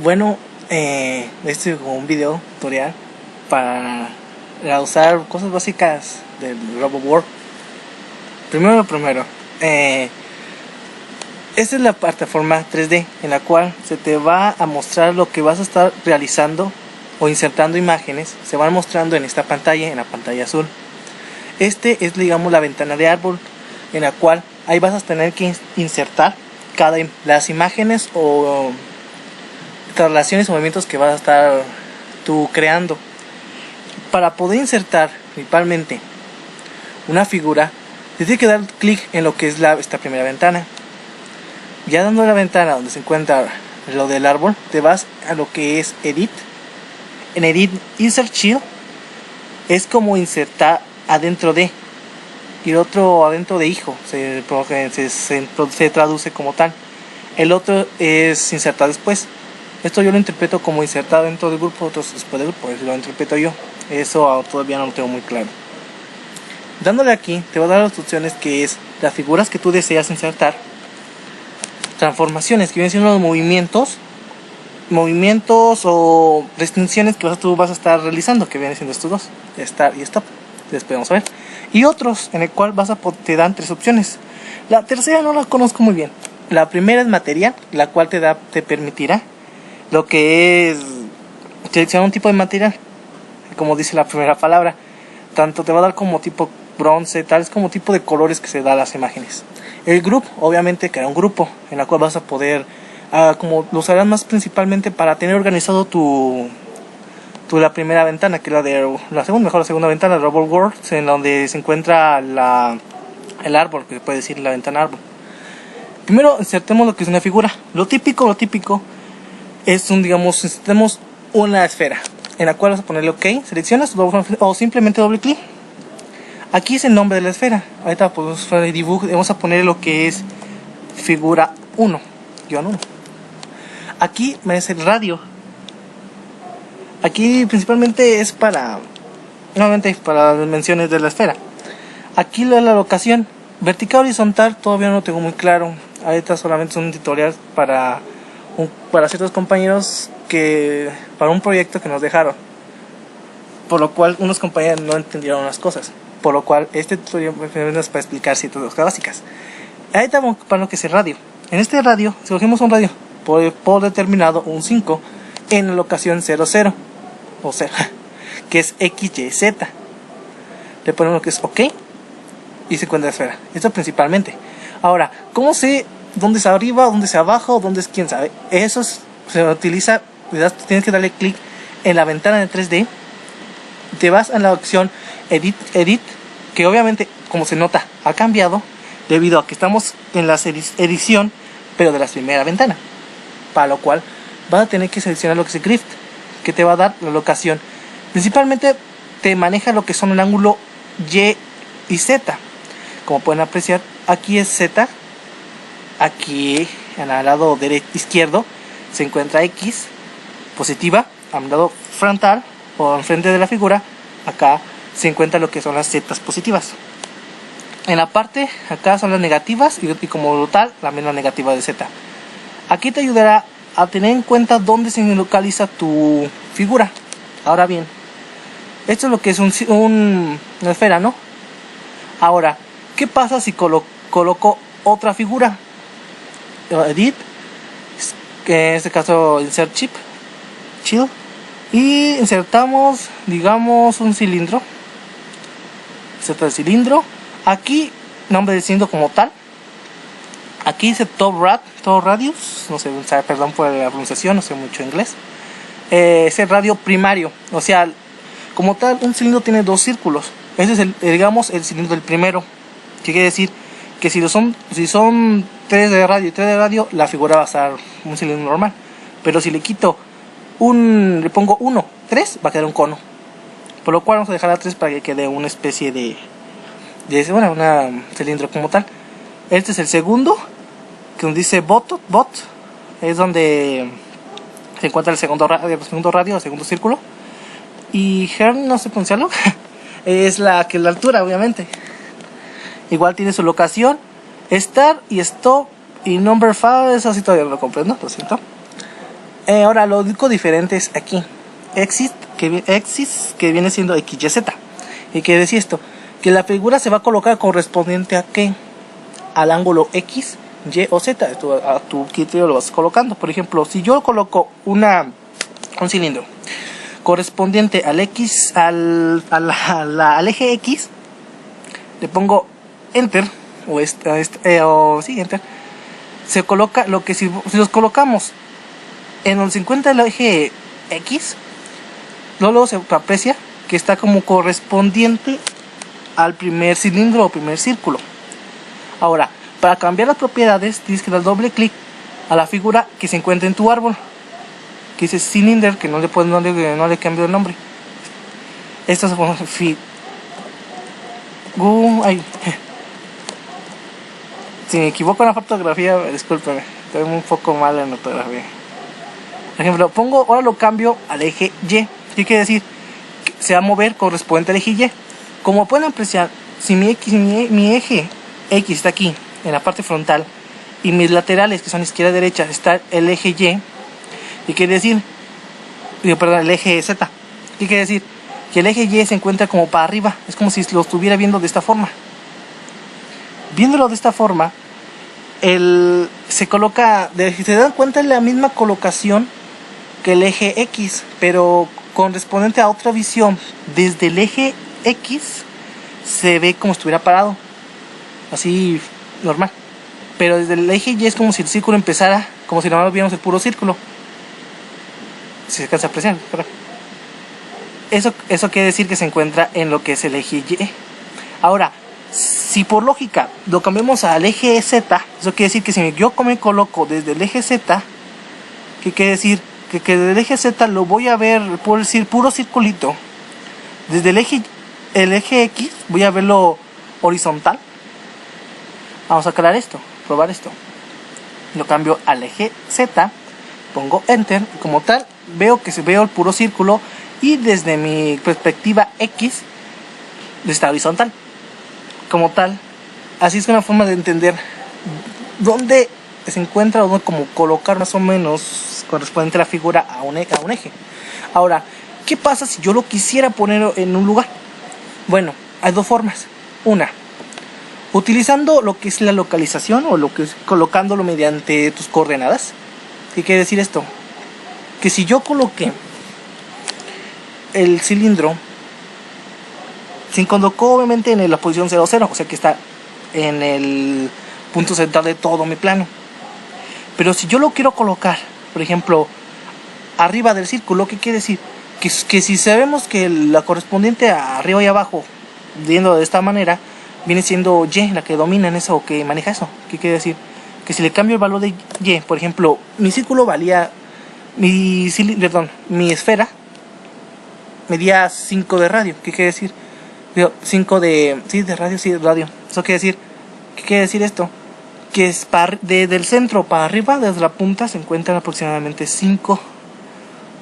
Bueno, este es como un video tutorial para usar cosas básicas del RoboWorld. Primero, esta es la plataforma 3D en la cual se te va a mostrar lo que vas a estar realizando o insertando imágenes. Se van mostrando en esta pantalla, en la pantalla azul. Este es, digamos, la ventana de árbol en la cual ahí vas a tener que insertar las imágenes o traslaciones o movimientos que vas a estar tú creando. Para poder insertar principalmente una figura, tienes que dar clic en lo que es esta primera ventana. Ya dando la ventana donde se encuentra lo del árbol, te vas a lo que es Edit. En Edit, Insert Shield es como insertar adentro de, y el otro adentro de hijo se traduce como tal. El otro es insertar después. Esto yo lo interpreto como insertar dentro del grupo, otros después del grupo, eso lo interpreto yo. Eso todavía no lo tengo muy claro. Dándole aquí, te va a dar las opciones que es las figuras que tú deseas insertar, transformaciones que vienen siendo los movimientos o restricciones que tú vas a estar realizando, que vienen siendo estos dos, Start y Stop. Después vamos a ver. Y otros en el cual te dan tres opciones. La tercera no la conozco muy bien. La primera es material, la cual te permitirá lo que es seleccionar un tipo de material, como dice la primera palabra. Tanto te va a dar como tipo bronce, tales como tipo de colores que se da a las imágenes. El group, obviamente, crea un grupo en la cual vas a poder, como lo usarás más principalmente para tener organizado la primera ventana, que es la segunda ventana, RoboWorld, en donde se encuentra el árbol, que se puede decir la ventana árbol. Primero insertemos lo que es una figura. Lo típico es insertemos una esfera, en la cual vas a ponerle OK, seleccionas o simplemente doble clic. Aquí es el nombre de la esfera. Ahorita pues dibujo, vamos a poner lo que es figura 1, guión 1. Aquí es el radio. Aquí principalmente es nuevamente para las dimensiones de la esfera. Aquí lo de la locación vertical, horizontal, todavía no lo tengo muy claro. Ahorita solamente es un tutorial para ciertos compañeros para un proyecto que nos dejaron, por lo cual unos compañeros no entendieron las cosas, por lo cual este tutorial es para explicar ciertas cosas básicas. Ahorita vamos para lo que es el radio. En este radio, si cogemos un radio por determinado, un 5 en la locación 00 o 0, que es XYZ, le ponemos lo que es OK y se encuentra la esfera. Esto principalmente. Ahora, ¿cómo sé dónde es arriba, dónde es abajo, dónde es quién sabe? Eso se utiliza, tienes que darle clic en la ventana de 3D, te vas a la opción Edit, que obviamente, como se nota, ha cambiado debido a que estamos en la edición, pero de la primera ventana, para lo cual vas a tener que seleccionar lo que es el Grift, que te va a dar la locación. Principalmente te maneja lo que son el ángulo Y y Z. Como pueden apreciar, aquí es Z, aquí en el lado izquierdo se encuentra X positiva, al lado frontal o enfrente de la figura, acá se encuentra lo que son las Z positivas. En la parte acá son las negativas y como tal la misma negativa de Z. Aquí te ayudará a tener en cuenta dónde se localiza tu figura. Ahora bien, esto es lo que es una esfera, ¿no? Ahora, ¿qué pasa si coloco otra figura? Edit, que en este caso Insert Shield, y insertamos, digamos, un cilindro. Inserta el cilindro. Aquí, nombre del cilindro como tal. Aquí dice Top Radius, no sé, perdón por la pronunciación, no sé mucho inglés. Es el radio primario, o sea, como tal, un cilindro tiene dos círculos. Ese es el cilindro del primero, que quiere decir que si son 3 de radio y 3 de radio, la figura va a ser un cilindro normal. Pero si le pongo 1, 3, va a quedar un cono. Por lo cual vamos a dejar a 3 para que quede una especie de cilindro como tal. Este es el segundo, que nos dice bot, es donde se encuentra el segundo radio, el segundo círculo. Y Herm, no sé pronunciarlo, es la altura, obviamente. Igual tiene su locación, Start y Stop y Number 5, eso sí todavía no lo comprendo, lo siento. Ahora lo único diferente es aquí. Axis que viene siendo XYZ. ¿Y qué decir esto? Que la figura se va a colocar correspondiente a ¿qué? Al ángulo X, Y o Z. A tu criterio lo vas colocando. Por ejemplo, si yo coloco un cilindro correspondiente al X, al eje X, le pongo Enter o sí, Enter. Se coloca lo que si los colocamos en donde se encuentra el eje X, luego se aprecia que está como correspondiente al primer cilindro o primer círculo. Ahora, para cambiar las propiedades tienes que dar doble clic a la figura que se encuentra en tu árbol, que dice Cylinder, que no le cambio el nombre. Esto se pone si me equivoco en la fotografía, discúlpeme, estoy un poco mal en la fotografía. Por ejemplo, ahora lo cambio al eje Y. ¿Qué quiere decir? Que se va a mover correspondiente al eje Y. Como pueden apreciar, si mi eje X está aquí, en la parte frontal, y mis laterales, que son izquierda y derecha, está el eje Y, ¿qué quiere decir? El eje Z. ¿Qué quiere decir? Que el eje Y se encuentra como para arriba. Es como si lo estuviera viendo de esta forma. Viéndolo de esta forma, se coloca, si se dan cuenta, es la misma colocación que el eje X, pero correspondiente a otra visión. Desde el eje X se ve como si estuviera parado, así normal, pero desde el eje Y es como si el círculo empezara, como si nomás viéramos el puro círculo. Si se alcanza a apreciar, ¿verdad? Eso quiere decir que se encuentra en lo que es el eje Y. Ahora, si por lógica lo cambiamos al eje Z, eso quiere decir que si yo me coloco desde el eje Z, ¿qué quiere decir? Que desde el eje Z lo voy a ver, por decir, puro circulito. Desde el eje X voy a verlo horizontal. Vamos a crear esto, probar esto. Lo cambio al eje Z, pongo Enter, y como tal veo el puro círculo, y desde mi perspectiva X está horizontal. Como tal, así es una forma de entender dónde se encuentra, o dónde como colocar más o menos correspondiente a la figura a un eje. Ahora, ¿qué pasa si yo lo quisiera poner en un lugar? Bueno, hay dos formas. Una, utilizando lo que es la localización, o lo que es colocándolo mediante tus coordenadas. ¿Qué quiere decir esto? Que si yo coloqué el cilindro, se colocó obviamente en la posición 0, 0, o sea que está en el punto central de todo mi plano. Pero si yo lo quiero colocar, por ejemplo, arriba del círculo, ¿qué quiere decir? Que si sabemos que la correspondiente a arriba y abajo, viendo de esta manera, viene siendo Y la que domina en eso, o que maneja eso. ¿Qué quiere decir? Que si le cambio el valor de Y, por ejemplo, mi círculo valía, mi esfera medía 5 de radio. ¿Qué quiere decir? 5 de radio. Eso quiere decir, ¿qué quiere decir esto? Que es desde el centro para arriba, desde la punta, se encuentran aproximadamente 5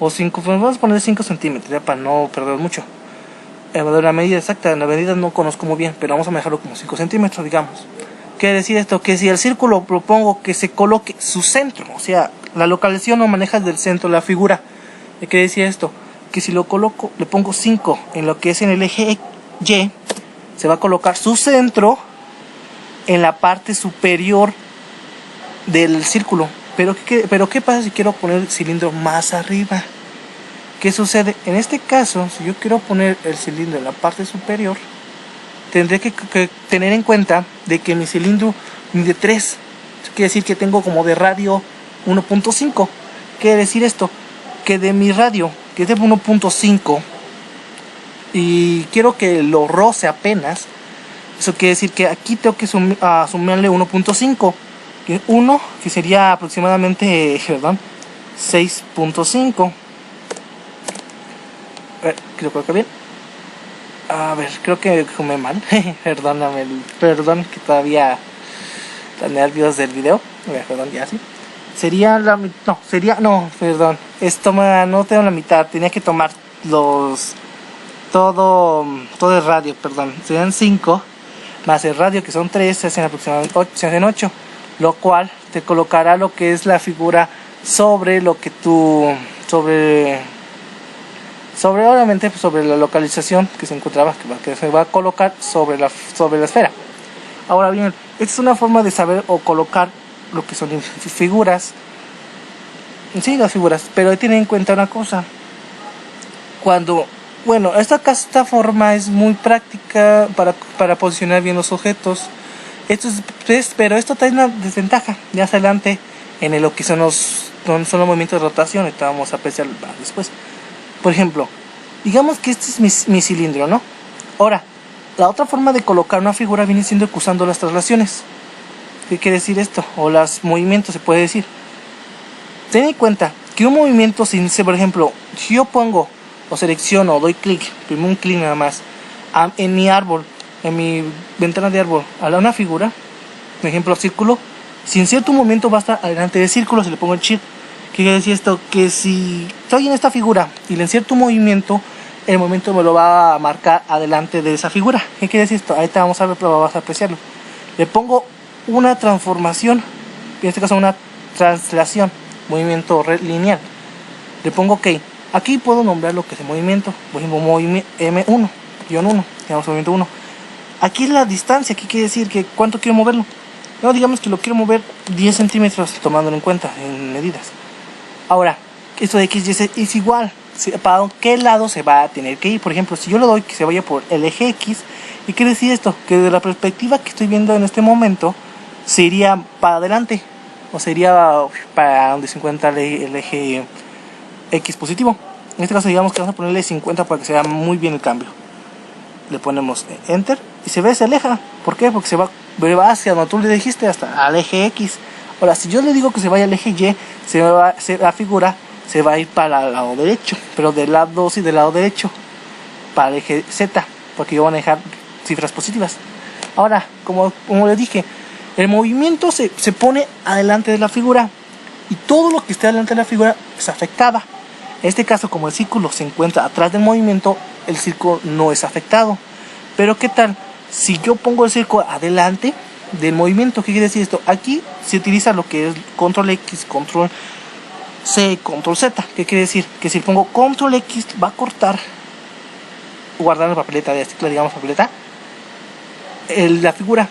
o 5, pues vamos a poner 5 centímetros, ya para no perder mucho. La medida exacta, la medida no conozco muy bien, pero vamos a manejarlo como 5 centímetros, digamos. Quiere decir esto, que si el círculo propongo que se coloque su centro, o sea, la localización lo manejas del centro de la figura. ¿Qué quiere decir esto? Que si lo coloco, le pongo 5 en lo que es en el eje Y, se va a colocar su centro en la parte superior del círculo. Pero ¿qué pasa si quiero poner el cilindro más arriba? ¿Qué sucede? En este caso, si yo quiero poner el cilindro en la parte superior, tendré que tener en cuenta de que mi cilindro mide 3. Eso quiere decir que tengo como de radio 1.5. ¿Quiere decir esto? Que de mi radio, que es de 1.5, y quiero que lo roce apenas, eso quiere decir que aquí tengo que sumarle 1.5, 1 que sería aproximadamente 6.5. Creo que bien. A ver, creo que comé mal. Perdón que todavía tan nervios del video. Perdón, ya sí. Sería la mitad. Esto no tengo la mitad. Tenía que tomar todo el radio, perdón. Serían 5 más el radio, que son 3, se hacen aproximadamente 8, lo cual te colocará lo que es la figura sobre lo que tú, sobre obviamente pues, sobre la localización que se encontraba, que se va a colocar sobre la esfera. Ahora bien, esta es una forma de saber o colocar lo que son figuras. Sí, las figuras, pero tienen en cuenta una cosa. Bueno, esta forma es muy práctica para posicionar bien los objetos. Pero esto trae una desventaja más adelante en lo que son los movimientos de rotación. Y vamos a apreciar después. Por ejemplo, digamos que este es mi cilindro, ¿no? Ahora, la otra forma de colocar una figura viene siendo usando las traslaciones. ¿Qué quiere decir esto? O los movimientos, se puede decir. Ten en cuenta que un movimiento, por ejemplo, si yo pongo o selecciono o doy clic, primero un clic nada más, en mi árbol, en mi ventana de árbol, a una figura, por ejemplo, círculo, si en cierto momento va a estar adelante del círculo, si le pongo el shift. ¿Qué quiere decir esto? Que si estoy en esta figura y le inserto un movimiento, el movimiento me lo va a marcar adelante de esa figura. ¿Qué quiere decir esto? Ahí te vamos a ver, pero vas a apreciarlo. Le pongo una transformación, en este caso una translación, movimiento lineal. Le pongo OK. Aquí puedo nombrar lo que es el movimiento. Por ejemplo, movimiento M1, guión 1, digamos movimiento 1. Aquí es la distancia. ¿Qué quiere decir? Que ¿cuánto quiero moverlo? No, digamos que lo quiero mover 10 centímetros, tomándolo en cuenta en medidas. Ahora, esto de X y Z es igual. ¿Para qué lado se va a tener que ir? Por ejemplo, si yo lo doy que se vaya por el eje X, ¿qué quiere decir esto? Que de la perspectiva que estoy viendo en este momento, se iría para adelante. O sería para donde se encuentra el eje X positivo. En este caso, digamos que vamos a ponerle 50 para que se vea muy bien el cambio. Le ponemos Enter y se aleja. ¿Por qué? Porque se va hacia donde tú le dijiste, hasta al eje X. Ahora, si yo le digo que se vaya al eje Y, la figura se va a ir para el lado derecho, pero del lado derecho, para el eje Z, porque yo voy a manejar cifras positivas. Ahora, como le dije, el movimiento se pone adelante de la figura y todo lo que esté adelante de la figura es afectada. En este caso, como el círculo se encuentra atrás del movimiento, el círculo no es afectado. Pero ¿qué tal si yo pongo el círculo adelante del movimiento? ¿Qué quiere decir esto? Aquí se utiliza lo que es control X, control C, control Z. ¿Qué quiere decir? Que si pongo control X va a cortar, guardar la papeleta de ciclo, digamos papeleta, la figura.